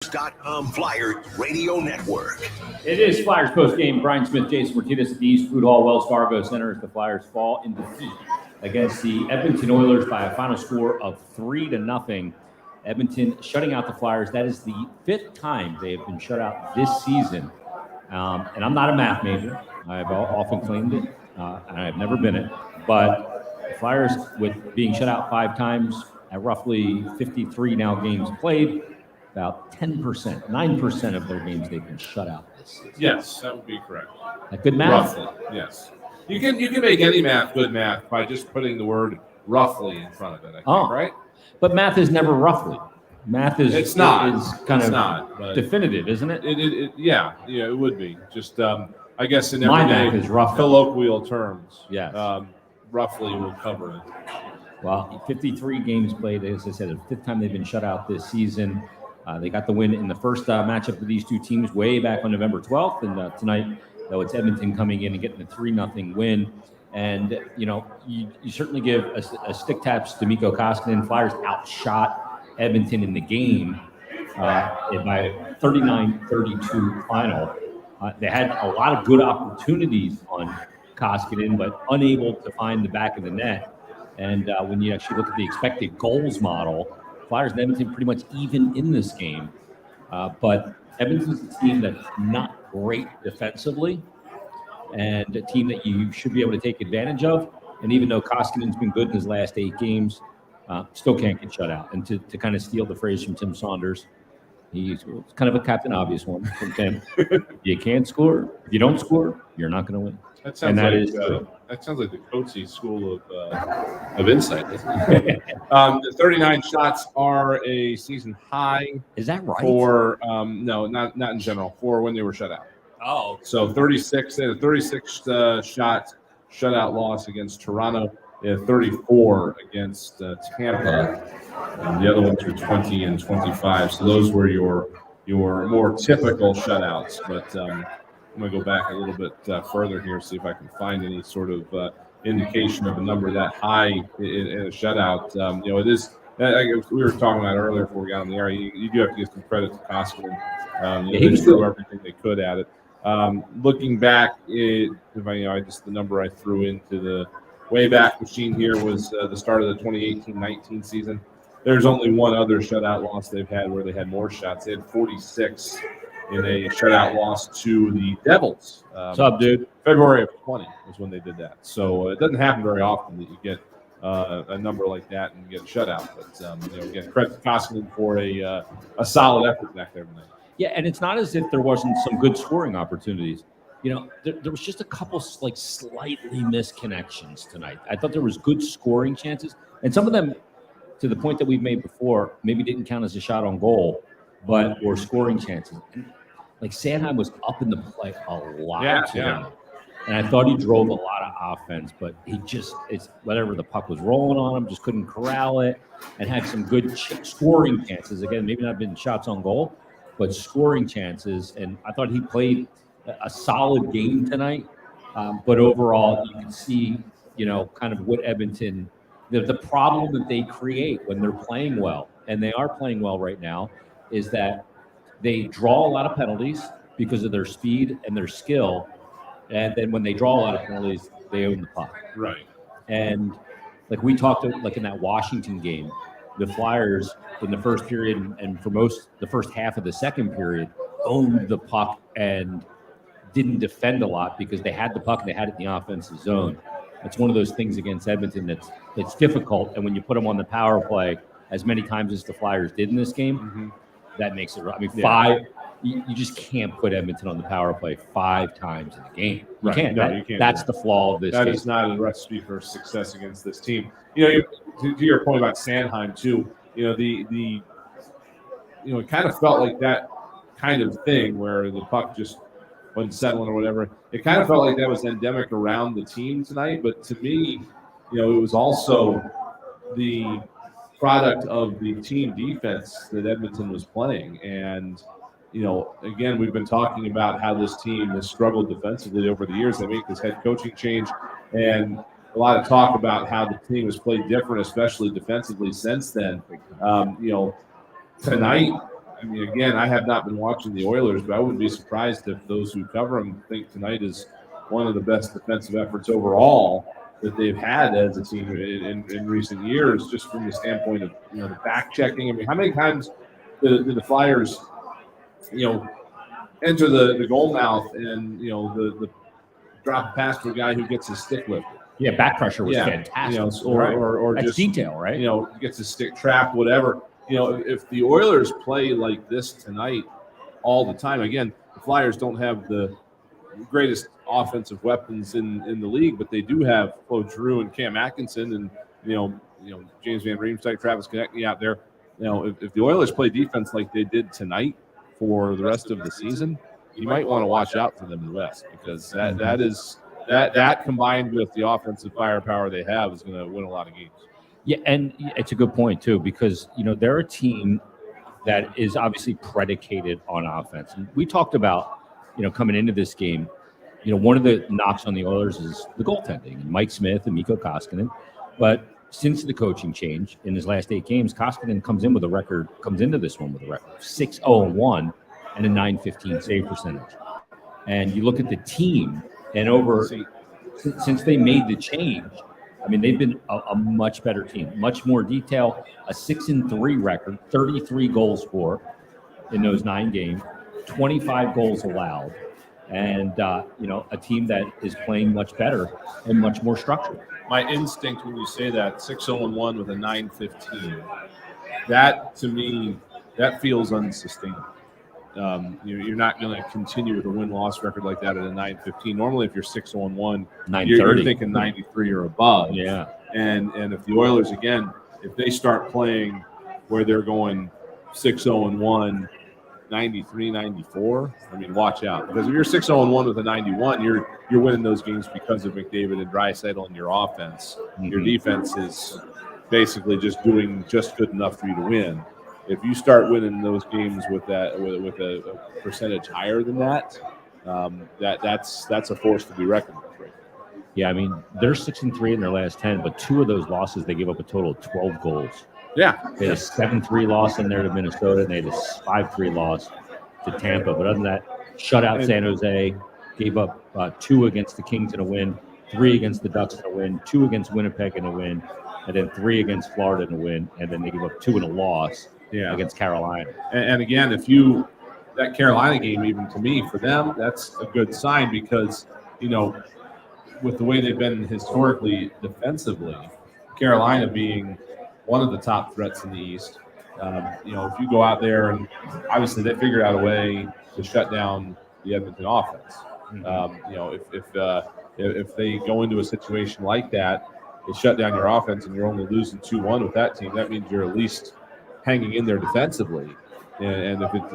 Flyers Radio Network. It is Flyers Postgame. Brian Smith, Jason Martinez at the East Food Hall, Wells Fargo Center as the Flyers fall in defeat against the Edmonton Oilers by a final score of 3-0. Edmonton shutting out the Flyers. That is the fifth time they have been shut out this season. And I'm not a math major. I've often claimed it, and I've never been it. But the Flyers, with being shut out 5 times at roughly 53 now games played, about 10%, 9% of their games they've been shut out this season. Yes, that would be correct. That good math? Roughly, yes. You can make any math good math by just putting the word roughly in front of it, I think, right? But math is never roughly. Math is it's not. Is kind it's of not, definitive, isn't it? Yeah, it would be. Just I guess in my everyday math is roughly. Colloquial terms. Yes. Roughly will cover it. Well, 53 games played. As I said, the fifth time they've been shut out this season. They got the win in the first matchup of these two teams way back on November 12th. And tonight, though, it's Edmonton coming in and getting a 3-0 win. And, you certainly give a stick taps to Mikko Koskinen. Flyers outshot Edmonton in the game by 39-32 final. They had a lot of good opportunities on Koskinen, but unable to find the back of the net. And when you actually look at the expected goals model, Flyers and Edmonton pretty much even in this game. But Edmonton's a team that's not great defensively and a team that you should be able to take advantage of. And even though Koskinen's been good in his last 8 games, still can't get shut out. And to kind of steal the phrase from Tim Saunders, he's kind of a Captain Obvious one from Tim. You can't score. If you don't score, you're not going to win. That sounds like the Coatsy school of insight. The 39 shots are a season high. Is that right? For no, not in general. For when they were shut out. Oh, so 36. They had a 36 shot shutout loss against Toronto. They had 34 against Tampa. And the other ones were 20 and 25. So those were your more typical shutouts, but. I'm going to go back a little bit further here, see if I can find any sort of indication of a number that high in a shutout. It is, we were talking about earlier before we got on the air, you do have to give some credit to Koskinen. They just threw everything they could at it. Looking back, the number I threw into the Wayback Machine here was the start of the 2018-19 season. There's only one other shutout loss they've had where they had more shots. They had 46 in a shutout loss to the Devils. What's up, dude? February of 20 was when they did that. So it doesn't happen very often that you get a number like that and get a shutout. But, again, credit to Koskinen for a solid effort back there tonight. Yeah, and it's not as if there wasn't some good scoring opportunities. There was just a couple slightly missed connections tonight. I thought there was good scoring chances. And some of them, to the point that we've made before, maybe didn't count as a shot on goal, but were scoring chances. And, Sanheim was up in the play a lot. Yeah. And I thought he drove a lot of offense, but it's whatever the puck was rolling on him, just couldn't corral it and had some good scoring chances. Again, maybe not been shots on goal, but scoring chances. And I thought he played a solid game tonight. But overall, you can see, kind of what Edmonton, the problem that they create when they're playing well, and they are playing well right now, is that they draw a lot of penalties because of their speed and their skill. And then when they draw a lot of penalties, they own the puck. Right. And we talked in that Washington game, the Flyers in the first period and for the first half of the second period owned the puck and didn't defend a lot because they had the puck and they had it in the offensive zone. It's one of those things against Edmonton that's difficult. And when you put them on the power play as many times as the Flyers did in this game, that makes it. Five. You just can't put Edmonton on the power play 5 times in the game. You can't. You can't. That's the flaw of this game. That is not a recipe for success against this team. To your point about Sanheim too. It kind of felt like that kind of thing where the puck just wasn't settling or whatever. It kind of felt like that was endemic around the team tonight. But to me, it was also the product of the team defense that Edmonton was playing. And, again, we've been talking about how this team has struggled defensively over the years. They make this head coaching change and a lot of talk about how the team has played different, especially defensively since then. Tonight, I mean, again, I have not been watching the Oilers, but I wouldn't be surprised if those who cover them think tonight is one of the best defensive efforts overall that they've had as a team in recent years, just from the standpoint of the back checking. I mean, how many times did the Flyers, enter the goal mouth and the drop pass to a guy who gets his stick lifted? Yeah, back pressure was fantastic. Or that's just detail, right? Gets his stick trapped, whatever. If the Oilers play like this tonight all the time, again, the Flyers don't have the greatest offensive weapons in the league, but they do have Claude Giroux and Cam Atkinson and James Van Riemsdyk, Travis Konechny out there. If the Oilers play defense like they did tonight for the rest of the season, you might want to watch out for them in the West, because that combined with the offensive firepower they have is going to win a lot of games. Yeah, and it's a good point too, because they're a team that is obviously predicated on offense. And we talked about coming into this game, one of the knocks on the Oilers is the goaltending, and Mike Smith and Mikko Koskinen. But since the coaching change in his last 8 games, Koskinen comes into this one with a record of 6-0-1 and a .915 save percentage. And you look at the team, and since they made the change, I mean, they've been a much better team, much more detail, a 6-3 record, 33 goals for in those 9 games, 25 goals allowed, and a team that is playing much better and much more structured. My instinct when you say that 6-0-1 with a .915, that to me, that feels unsustainable. You're not going to continue with a win-loss record like that at a .915. Normally, if you're 6-0-1, you're thinking 93 or above. Yeah. And if the Oilers, again, if they start playing where they're going 6-0-1, 93, 94, I mean, watch out. Because if you're 6-0-1 with a 91, you're winning those games because of McDavid and Draisaitl and your offense. Mm-hmm. Your defense is basically just doing just good enough for you to win. If you start winning those games with a percentage higher than that, that's a force to be reckoned with. Right? Yeah, I mean, they're 6-3 in their last 10, but 2 of those losses they gave up a total of 12 goals. Yeah, they had a 7-3 loss in there to Minnesota, and they had a 5-3 loss to Tampa. But other than that, shut out San Jose, gave up 2 against the Kings in a win, 3 against the Ducks in a win, 2 against Winnipeg in a win, and then 3 against Florida in a win, and then they gave up 2 in a loss. Yeah, against Carolina. And again, that Carolina game, even to me, for them, that's a good sign, because, with the way they've been historically defensively, Carolina being one of the top threats in the East, if you go out there, and obviously they figured out a way to shut down the Edmonton offense. If they go into a situation like that, they shut down your offense and you're only losing 2-1 with that team, that means you're at least hanging in there defensively, and if it's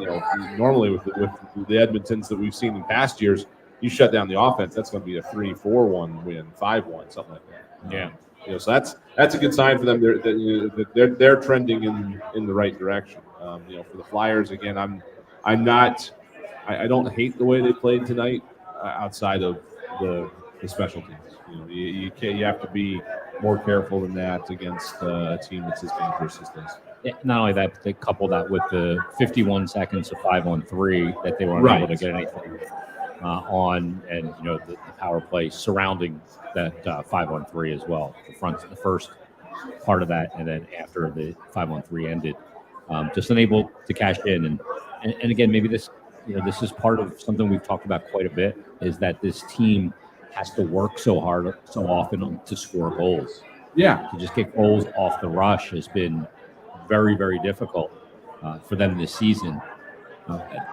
normally with the Edmontons that we've seen in past years, you shut down the offense, that's going to be a 3-4-1 win, 5-1, something like that. Yeah, so that's a good sign for them. They're trending in the right direction. For the Flyers, again, I don't hate the way they played tonight, outside of the special teams. You have to be more careful than that against a team that's as dangerous as this. Not only that, but they coupled that with the 51 seconds of 5-on-3 that they weren't able to get anything on, and the power play surrounding that 5-on-3 as well. The first part of that, and then after the 5-on-3 ended, just unable to cash in. And again, maybe this is part of something we've talked about quite a bit, is that this team has to work so hard, so often to score goals. Yeah, to just get goals off the rush has been very, very difficult for them this season.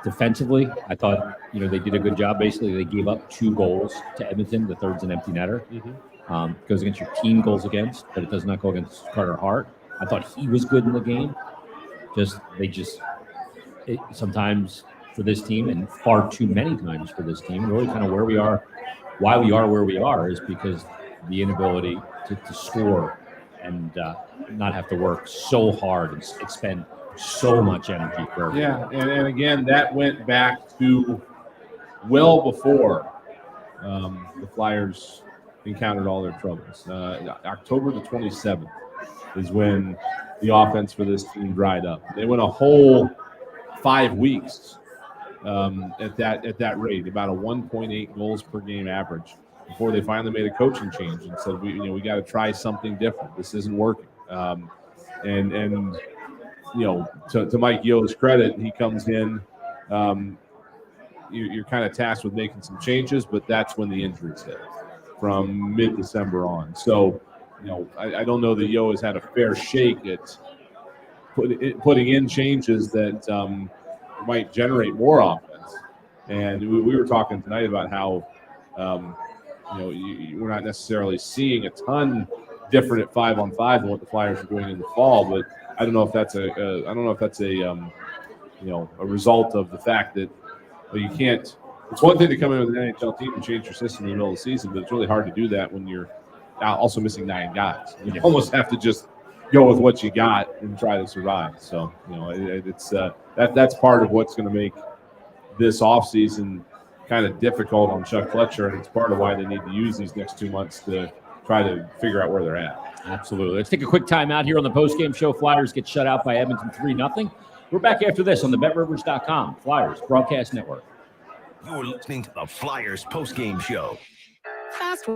Defensively, I thought they did a good job. Basically, they gave up 2 goals to Edmonton. The third's an empty netter. Mm-hmm. Goes against your team goals against, but it does not go against Carter Hart. I thought he was good in the game. Sometimes for this team, and far too many times for this team, really kind of where we are, why we are where we are, is because the inability to score and not have to work so hard and expend so much energy for everything. Yeah, and again, that went back to well before the Flyers encountered all their troubles. October the 27th is when the offense for this team dried up. They went a whole 5 weeks at that rate, about a 1.8 goals per game average, before they finally made a coaching change and said, we got to try something different. This isn't working. And to Mike Yo's credit, he comes in. You're kind of tasked with making some changes, but that's when the injuries hit from mid-December on. So, I don't know that Yo has had a fair shake at putting in changes that might generate more offense. And we were talking tonight about how, we're not necessarily seeing a ton different at 5-on-5 than what the Flyers are doing in the fall. But I don't know if that's a result of the fact that you can't. It's one thing to come in with an NHL team and change your system in the middle of the season, but it's really hard to do that when you're also missing 9 guys. You almost have to just go with what you got and try to survive. So, it's that's part of what's going to make this offseason kind of difficult on Chuck Fletcher, and it's part of why they need to use these next 2 months to try to figure out where they're at. Absolutely. Let's take a quick time out here on the postgame show. Flyers get shut out by Edmonton 3-0. We're back after this on the BetRivers.com Flyers Broadcast Network. You're listening to the Flyers postgame show. Fast.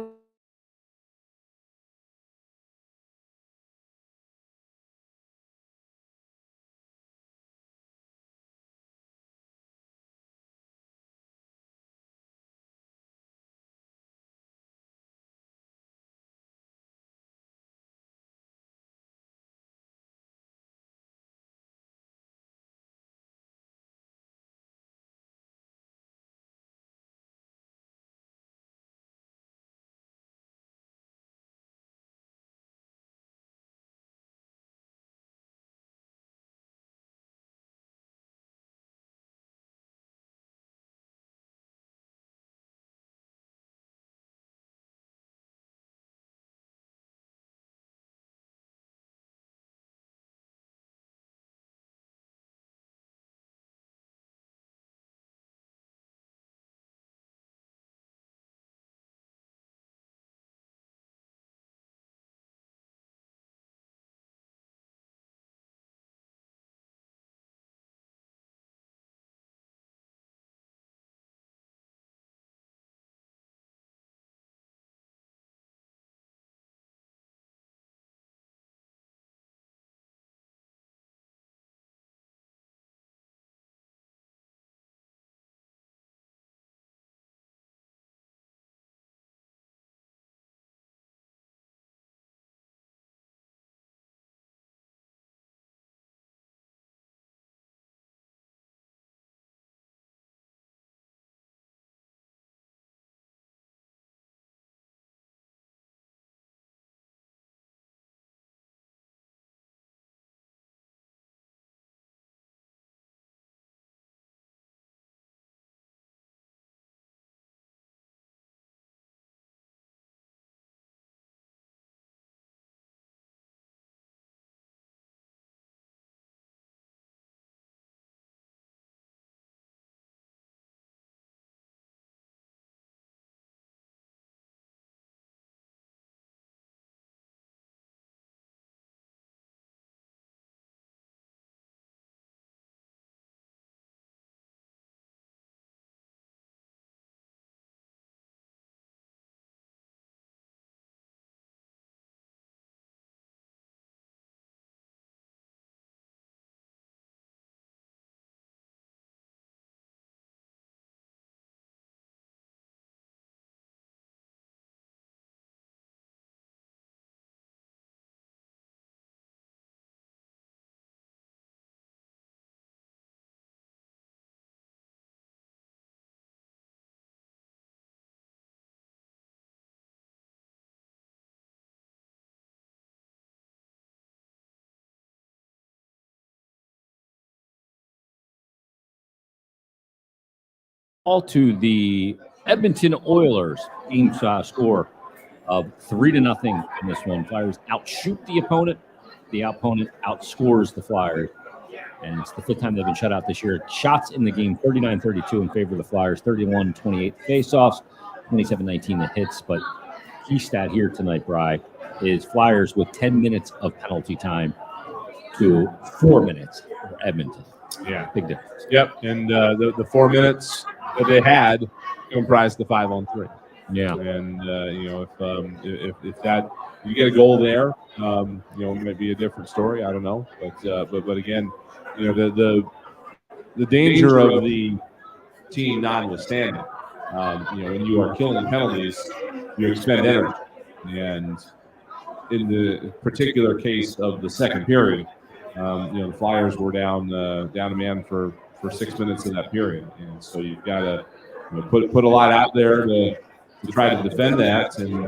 All to the Edmonton Oilers game score of 3-0 in this one. Flyers outshoot the opponent. The opponent outscores the Flyers. And it's the 5th time they've been shut out this year. Shots in the game, 39-32 in favor of the Flyers, 31-28 faceoffs, 27-19 the hits. But key stat here tonight, Bri, is Flyers with 10 minutes of penalty time to 4 minutes for Edmonton. Yeah. Big difference. Yep. And the 4 minutes that they had comprised the 5-on-3. Yeah. And if that you get a goal there, it might be a different story. I don't know, but again, the danger of the team notwithstanding, when you are killing penalties, you expend energy, and in the particular case of the second period, the Flyers were down a man for 6 minutes in that period, and so you've got to put a lot out there to try to defend that. And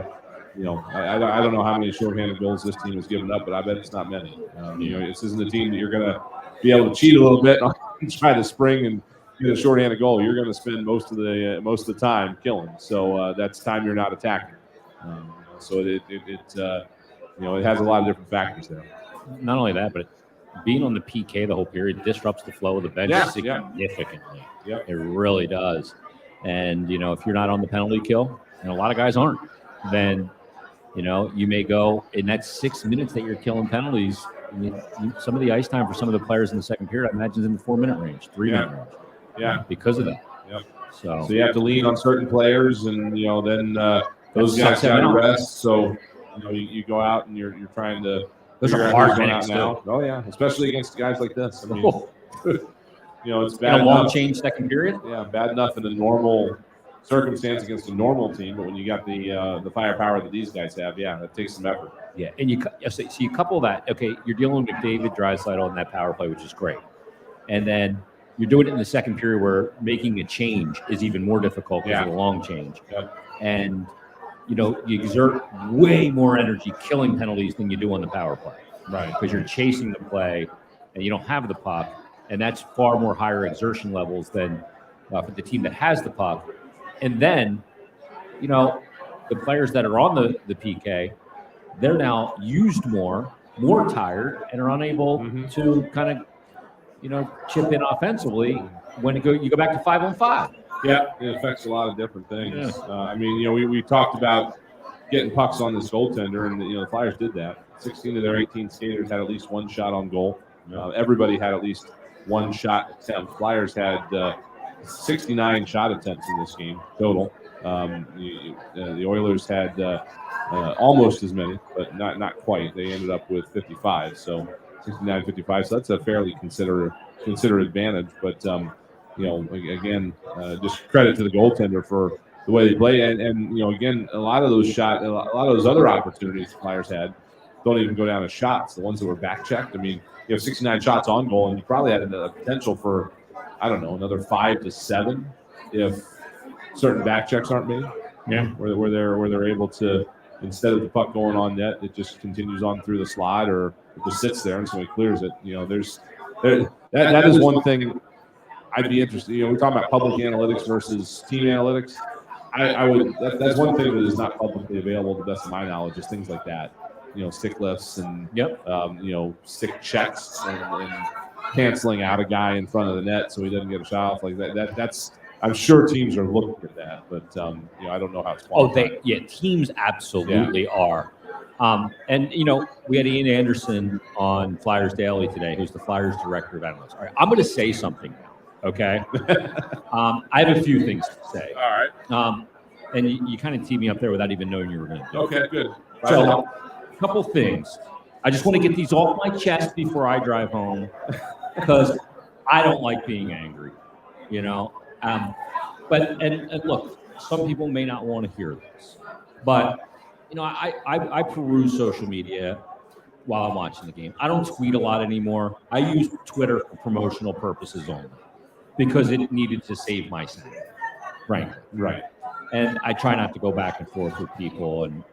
I don't know how many shorthanded goals this team has given up, but I bet it's not many. This isn't a team that you're going to be able to cheat a little bit and try to spring and get a shorthanded goal. You're going to spend most of the time killing. So that's time you're not attacking. So it has a lot of different factors there. Not only that, but being on the PK the whole period disrupts the flow of the bench significantly. Yeah. It really does. And, if you're not on the penalty kill, and a lot of guys aren't, then, you may go in that 6 minutes that you're killing penalties. Some of the ice time for some of the players in the second period, I imagine, is in the 4-minute range, 3-minute range. Yeah. Because of that. Yep. So you have to lean on certain players, and, then those guys got to rest. So, you go out and you're trying to. Those are hard minutes now. Oh, yeah. Especially against guys like this. I mean, it's bad in a long enough. change second period. Yeah, bad enough in a normal circumstance against a normal team, but when you got the firepower that these guys have, that takes some effort. Yeah, and you couple that. Okay, you're dealing with David Draisaitl in that power play, which is great, and then you're doing it in the second period where making a change is even more difficult because of the long change, and you exert way more energy killing penalties than you do on the power play, right? Because you're chasing the play and you don't have the puck. And that's far more higher exertion levels than for the team that has the puck. And then, the players that are on the PK, they're now used more tired, and are unable to kind of, chip in offensively when you go back to 5-on-5. Yeah, it affects a lot of different things. Yeah. We talked about getting pucks on this goaltender, and the Flyers did that. 16 of their 18 skaters had at least one shot on goal. Everybody had at least one shot attempt. Flyers had 69 shot attempts in this game total. The Oilers had almost as many, but not quite. They ended up with 55, so 69-55. So that's a fairly considerate advantage. But again, just credit to the goaltender for the way they play. And again, a lot of those other opportunities the Flyers had don't even go down as shots. The ones that were back checked. I mean, you have 69 shots on goal, and you probably had a potential for, I don't know, another 5 to 7 if certain back checks aren't made. Yeah, where they're able to, instead of the puck going on net, it just continues on through the slot, or it just sits there and somebody clears it. That is one thing I'd be interested. We're talking about public analytics versus team analytics. That's one thing that is not publicly available, to the best of my knowledge, is things like that. Stick lifts and stick checks and canceling out a guy in front of the net so he doesn't get a shot off like that. That's I'm sure teams are looking at that, but I don't know how it's qualified. Teams absolutely are. And we had Ian Anderson on Flyers Daily today, who's the Flyers director of analytics. All right, I'm going to say something now. Okay, I have a few things to say. All right. And you kind of teed me up there without even knowing you were going to do it. Okay, good. So, a couple things. I just want to get these off my chest before I drive home, because I don't like being angry, But look, some people may not want to hear this, but I peruse social media while I'm watching the game. I don't tweet a lot anymore. I use Twitter for promotional purposes only, because it needed to save my sanity. Right. And I try not to go back and forth with people, and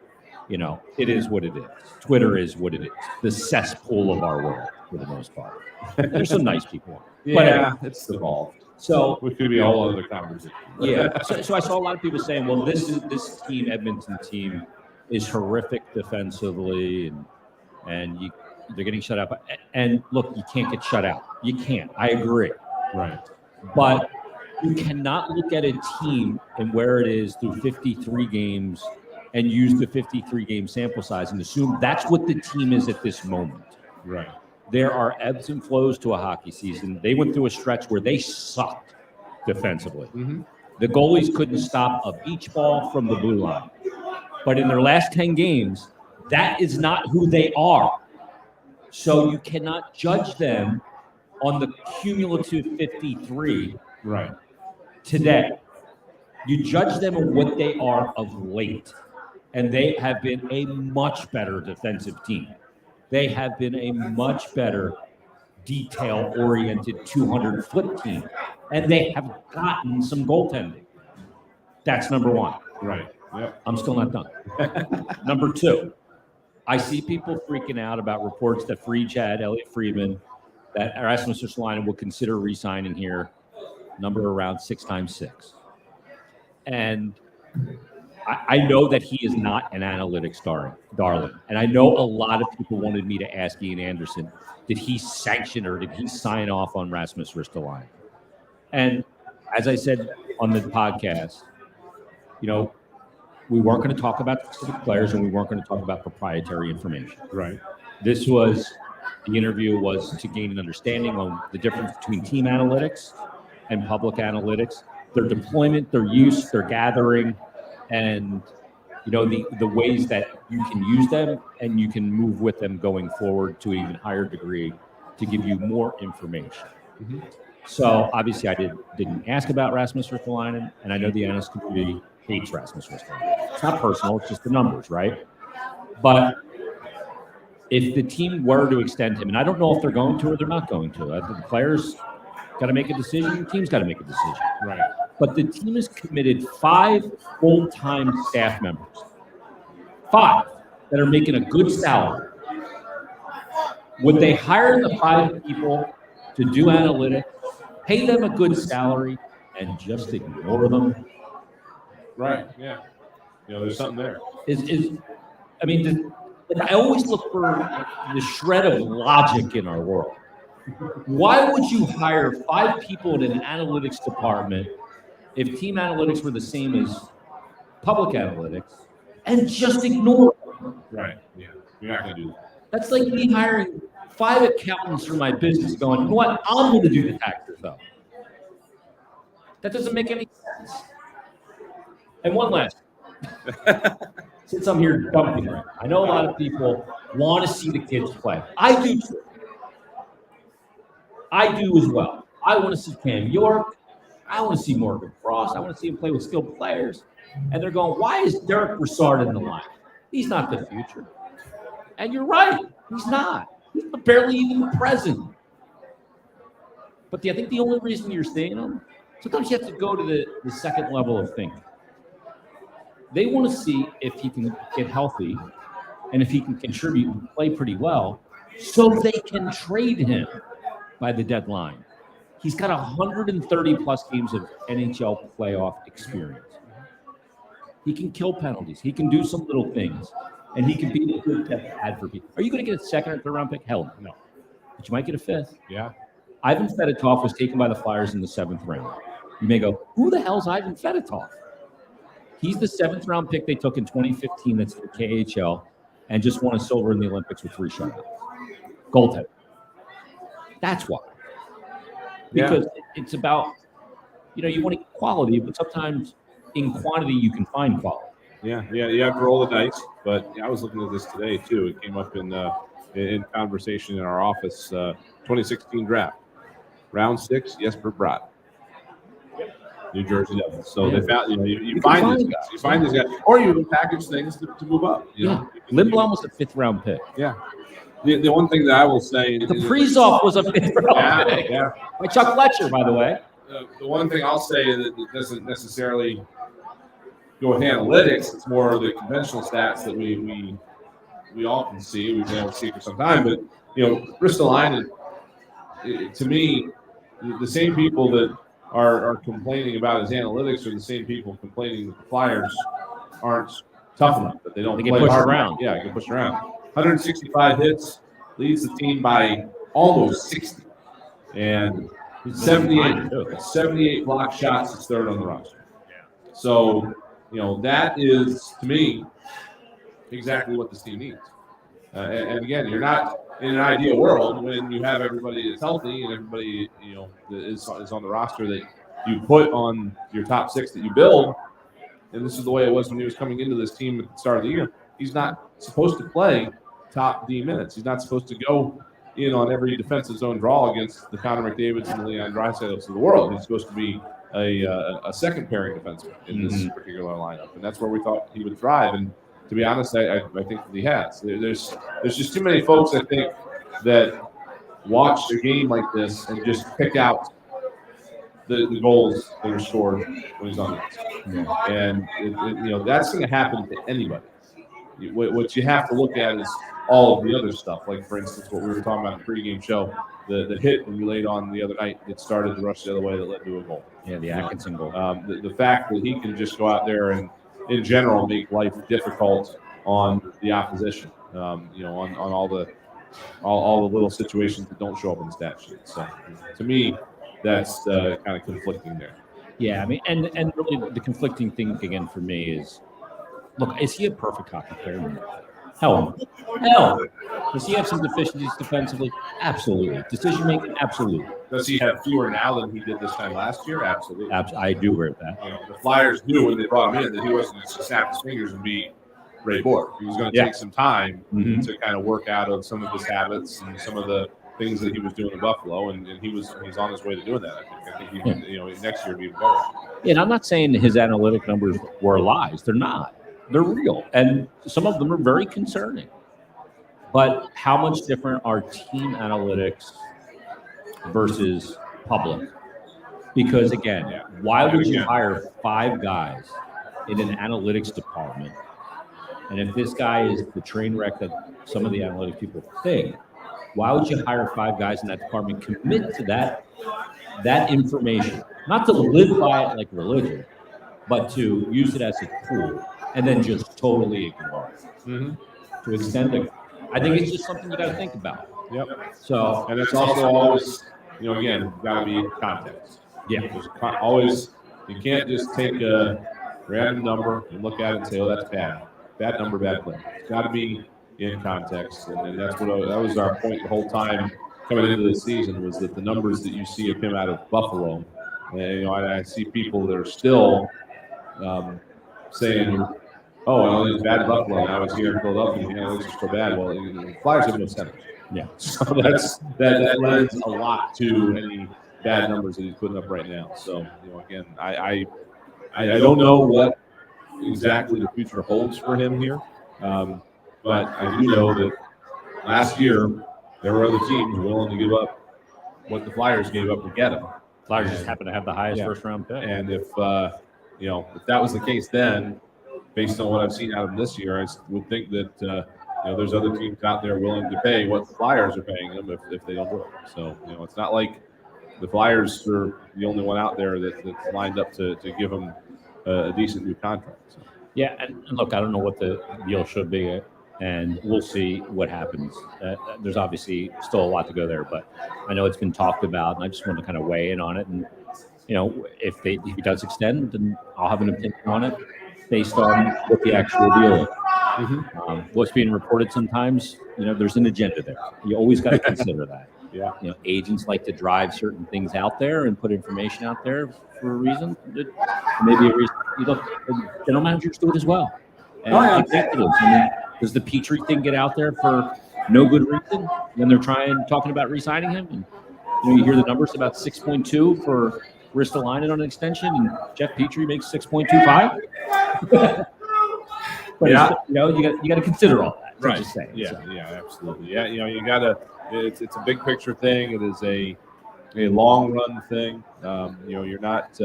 it is what it is. Twitter is what it is. The cesspool of our world, for the most part. There's some nice people. Yeah, it's evolved. So it could be a whole other conversation. Yeah. So I saw a lot of people saying, "Well, this team, Edmonton team, is horrific defensively, and they're getting shut out." And look, you can't get shut out. You can't. I agree. Right. But you cannot look at a team and where it is through 53 games and use the 53 game sample size and assume that's what the team is at this moment. Right. there are ebbs and flows to a hockey season. They went through a stretch where they sucked defensively. Mm-hmm. The goalies couldn't stop a beach ball from the blue line. But in their last 10 games, that is not who they are. So you cannot judge them on the cumulative 53 Right. today. You judge them on what they are of late. And they have been a much better defensive team. They have been a much better detail-oriented 200-foot team. And they have gotten some goaltending. That's number one. Right. Yep. I'm still not done. Number two, I see people freaking out about reports that Free Chad, Elliot Friedman, that Rasmus Ristolainen will consider re-signing here, number around 6x6. And I know that he is not an analytics darling. And I know a lot of people wanted me to ask Ian Anderson, did he sanction or did he sign off on Rasmus Ristolainen? And as I said on the podcast, you know, we weren't going to talk about specific players and we weren't going to talk about proprietary information. Right. This was, the interview was to gain an understanding on the difference between team analytics and public analytics, their deployment, their use, their gathering, and you know the ways that you can use them and you can move with them going forward to an even higher degree to give you more information. Mm-hmm. So obviously I didn't ask about Rasmus Ristolainen, and I know the analyst community hates Rasmus Ristolainen. It's not personal, it's just the numbers, right? But if the team were to extend him, and I don't know if they're going to or they're not going to, the players got to make a decision, the team's got to make a decision. Right. But the team has committed 5 full-time staff members, 5 that are making a good salary. Would they hire the 5 people to do analytics, pay them a good salary, and just ignore them? Right. Yeah. You know, there's something there. I always look for the shred of logic in our world. Why would you hire 5 people in an analytics department if team analytics were the same as public analytics and just ignore them? Right. Yeah. You're not going to do that. That's like me hiring 5 accountants for my business going, you know what, I'm going to do the taxes though. That doesn't make any sense. And one last, since I'm here dumping it, I know a lot of people want to see the kids play. I do too. I do as well. I want to see Cam York. I want to see Morgan Frost. I want to see him play with skilled players. And they're going, why is Derek Brassard in the line? He's not the future. And you're right. He's not. He's barely even present. But I think the only reason you're seeing him, sometimes you have to go to the second level of thinking. They want to see if he can get healthy and if he can contribute and play pretty well so they can trade him by the deadline. He's got 130 plus games of NHL playoff experience. He can kill penalties. He can do some little things. And he can be a good depth add for people. Are you going to get a second or third round pick? Hell no. But you might get a 5th. Yeah. Ivan Fedotov was taken by the Flyers in the 7th round. You may go, who the hell's Ivan Fedotov? He's the 7th round pick they took in 2015 that's the KHL and just won a silver in the Olympics with 3 shutouts. Goaltender. That's why. Because it's about, you want quality, but sometimes in quantity you can find quality. Yeah, you have to roll the dice. But I was looking at this today too. It came up in conversation in our office. 2016 draft, round 6, Jesper Bratt, New Jersey Devils. So they found you find these guys. You find these guys, or you package things to move up. Lindblom was a 5th round pick. Yeah. The one thing that I will say, Kaprizov was a 5th round pick. Yeah. By Chuck Fletcher, by the way. The one thing I'll say that doesn't necessarily go with analytics, it's more the conventional stats that we all can see. We've been able to see for some time, but Ristolainen, to me, the same people that are complaining about his analytics are the same people complaining that the Flyers aren't tough enough, that they don't get play pushed hard around. Yeah, get pushed around. 165 hits, leads the team by almost 60, and 78 block shots is 3rd on the roster. So, that is, to me, exactly what this team needs. And again, you're not in an ideal world, when you have everybody that's healthy and everybody that is on the roster that you put on your top 6 that you build, and this is the way it was when he was coming into this team at the start of the year. He's not supposed to play top D minutes. He's not supposed to go in on every defensive zone draw against the Connor McDavids and the Leon Draisaitl's of the world. He's supposed to be a second pairing defenseman in this particular lineup, and that's where we thought he would thrive. And to be honest, I think that he has. There's just too many folks, I think, that watch a game like this and just pick out the goals that are scored when he's on the ice. Yeah. And that's going to happen to anybody. What you have to look at is all of the other stuff. Like, for instance, what we were talking about in the pregame show, the hit when you laid on the other night that started the rush the other way that led to a goal. Yeah, the Atkinson goal. The fact that he can just go out there and, in general, make life difficult on the opposition. On all the little situations that don't show up in the stat sheet. So, to me, that's kind of conflicting there. Yeah, I mean, and really the conflicting thing again for me is, look, is he a perfect hockey player? Hell. Does he have some deficiencies defensively? Absolutely. Decision making? Absolutely. Does he have fewer now than he did this time last year? Absolutely. I do agree with that. The Flyers knew when they brought him in that he wasn't going to snap his fingers and be Ray Borg. He was going to take some time to kind of work out of some of his habits and some of the things that he was doing in Buffalo, and he's on his way to doing that. I think he can, next year be even better. Yeah, and I'm not saying his analytic numbers were lies. They're not. They're real, and some of them are very concerning. But how much different are team analytics versus public? Because again, why would you hire 5 guys in an analytics department? And if this guy is the train wreck that some of the analytics people think, why would you hire 5 guys in that department, commit to that information, not to live by it like religion, but to use it as a tool and then just totally ignore it? To extend it. I think it's just something you got to think about. Yep. So, and it's also always, again, got to be context. Yeah. There's always, you can't just take a random number and look at it and say, oh, that's bad. Bad number, bad play. It's got to be in context, and that's that was our point the whole time coming into the season, was that the numbers that you see of him out of Buffalo, and I see people that are still saying, "Oh, it was bad in Buffalo, and I was here in Philadelphia, and it was so bad." Well, the Flyers have no centers. Yeah, so that lends a lot to any bad numbers that he's putting up right now. So again, I don't know what exactly the future holds for him here. But I do know that last year there were other teams willing to give up what the Flyers gave up to get him. Flyers just happen to have the highest first-round pick. And if that was the case then, based on what I've seen out of him this year, I would think that there's other teams out there willing to pay what the Flyers are paying them if they don't do it. So it's not like the Flyers are the only one out there that's lined up to give him a decent new contract. So. Yeah, and look, I don't know what the deal should be, and we'll see what happens. There's obviously still a lot to go there, but I know it's been talked about, and I just want to kind of weigh in on it. And if he does extend, then I'll have an opinion on it based on what the actual deal is. What's being reported sometimes, there's an agenda there. You always got to consider that. Yeah. Agents like to drive certain things out there and put information out there for a reason. Maybe a reason. General managers do it as well. And executives. Does the Petrie thing get out there for no good reason when they're talking about re-signing him? And you hear the numbers about 6.2 for Ristolainen on an extension, and Jeff Petrie makes 6.25. But you got to consider all that. Right. Just saying. Yeah. Yeah. Absolutely. Yeah. You got to. It's a big picture thing. It is a long run thing. You're not.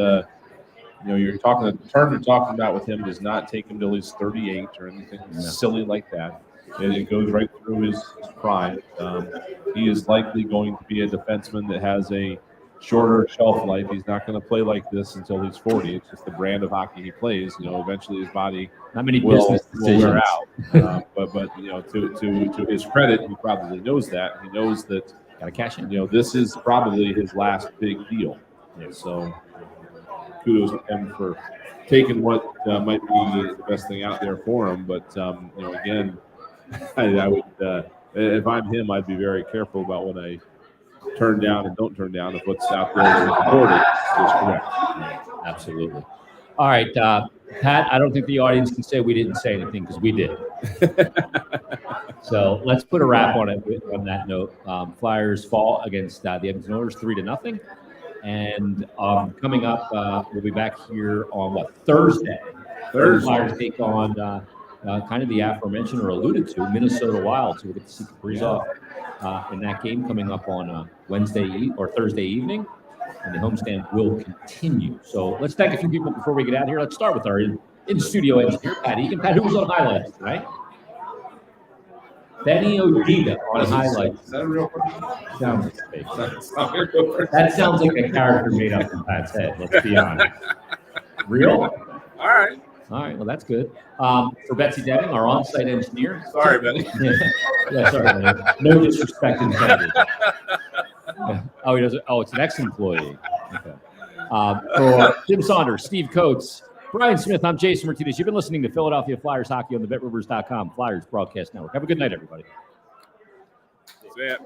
You're talking. The term you're talking about with him does not take him till he's 38 or anything silly like that. It goes right through his prime. He is likely going to be a defenseman that has a shorter shelf life. He's not going to play like this until he's 40. It's just the brand of hockey he plays. Eventually his body will wear out. But to his credit, he probably knows that. He knows that. Got to cash in. This is probably his last big deal. Yeah, so kudos to him for taking what might be the best thing out there for him. But again, I would if I'm him, I'd be very careful about what I turn down and don't turn down if what's out there is recorded is correct. Absolutely. All right, Pat, I don't think the audience can say we didn't say anything because we did. So let's put a wrap on it on that note. Flyers fall against the Edmonton Oilers 3-0. And coming up, we'll be back here on Thursday. The Flyers take on kind of the aforementioned or alluded to Minnesota Wild. So we'll get to see Kaprizov in that game coming up on Wednesday or Thursday evening. And the homestand will continue. So let's thank a few people before we get out of here. Let's start with our in-studio engineer, Pat Egan. Pat, who was on highlights tonight? Benny Odita on highlights. Is that a real question? Sounds fake. That sounds like a character made up in Pat's head, let's be honest. Real? All right. All right, well, that's good. For Betsy Deming, our on-site engineer. Sorry, Benny. Yeah, sorry, Benny. No disrespect intended. Oh, he doesn't. Oh, it's an ex-employee. Okay. For Tim Saunders, Steve Coates, Brian Smith, I'm Jason Martinez. You've been listening to Philadelphia Flyers Hockey on the BetRivers.com Flyers Broadcast Network. Have a good night, everybody. See ya.